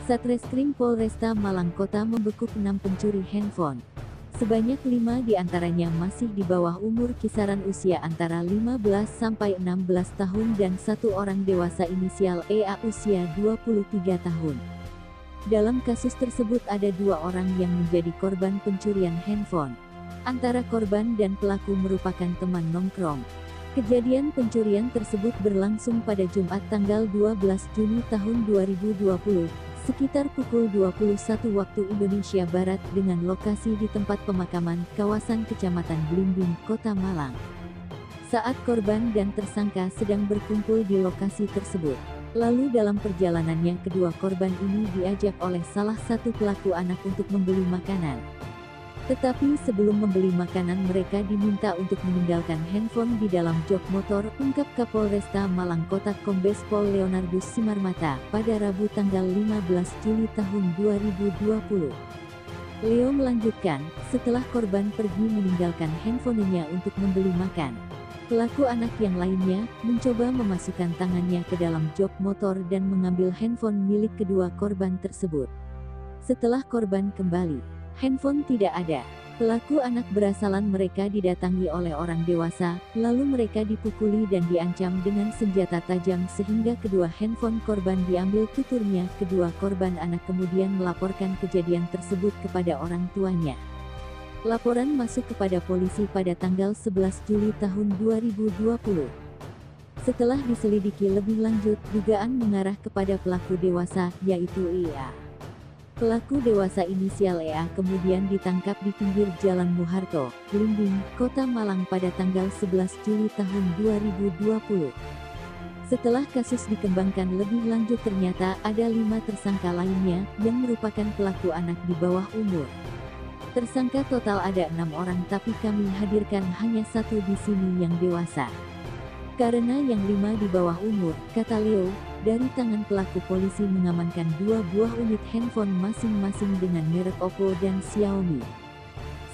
Satreskrim Polresta Malang Kota membekuk 6 pencuri handphone. Sebanyak 5 diantaranya masih di bawah umur kisaran usia antara 15 sampai 16 tahun dan satu orang dewasa inisial EA usia 23 tahun. Dalam kasus tersebut ada 2 orang yang menjadi korban pencurian handphone. Antara korban dan pelaku merupakan teman nongkrong. Kejadian pencurian tersebut berlangsung pada Jumat tanggal 12 Juni tahun 2020. Sekitar pukul 21 waktu Indonesia Barat dengan lokasi di tempat pemakaman kawasan Kecamatan Blimbing, Kota Malang. Saat korban dan tersangka sedang berkumpul di lokasi tersebut. Lalu dalam perjalanannya kedua korban ini diajak oleh salah satu pelaku anak untuk membeli makanan. Tetapi sebelum membeli makanan mereka diminta untuk meninggalkan handphone di dalam jok motor, ungkap Kapolresta Malang Kota Kombes Pol Leonardus Simarmata, pada Rabu tanggal 15 Juli tahun 2020. Leo melanjutkan, setelah korban pergi meninggalkan handphonenya untuk membeli makan. Pelaku anak yang lainnya, mencoba memasukkan tangannya ke dalam jok motor dan mengambil handphone milik kedua korban tersebut. Setelah korban kembali, handphone tidak ada. Pelaku anak berasalan mereka didatangi oleh orang dewasa, lalu mereka dipukuli dan diancam dengan senjata tajam sehingga kedua handphone korban diambil tuturnya. Kedua korban anak kemudian melaporkan kejadian tersebut kepada orang tuanya. Laporan masuk kepada polisi pada tanggal 11 Juli tahun 2020. Setelah diselidiki lebih lanjut, dugaan mengarah kepada pelaku dewasa, yaitu EA. Pelaku dewasa inisial EA kemudian ditangkap di pinggir Jalan Muharto, Blimbing, Kota Malang pada tanggal 11 Juli tahun 2020. Setelah kasus dikembangkan lebih lanjut ternyata ada 5 tersangka lainnya yang merupakan pelaku anak di bawah umur. Tersangka total ada 6 orang tapi kami hadirkan hanya 1 di sini yang dewasa. Karena yang 5 di bawah umur, kata Leo, dari tangan pelaku polisi mengamankan 2 buah unit handphone masing-masing dengan merek Oppo dan Xiaomi.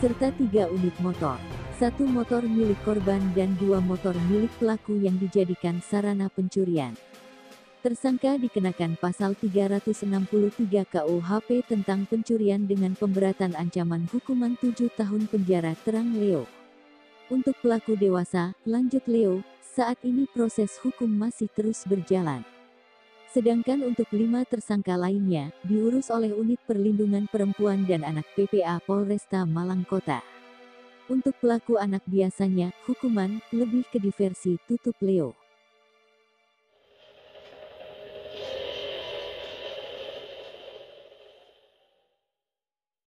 Serta 3 unit motor. 1 motor milik korban dan 2 motor milik pelaku yang dijadikan sarana pencurian. Tersangka dikenakan pasal 363 KUHP tentang pencurian dengan pemberatan ancaman hukuman 7 tahun penjara, terang Leo. Untuk pelaku dewasa, lanjut Leo, saat ini proses hukum masih terus berjalan. Sedangkan untuk 5 tersangka lainnya, diurus oleh Unit Perlindungan Perempuan dan Anak PPA Polresta Malang Kota. Untuk pelaku anak biasanya, hukuman lebih ke diversi, tutup Leo.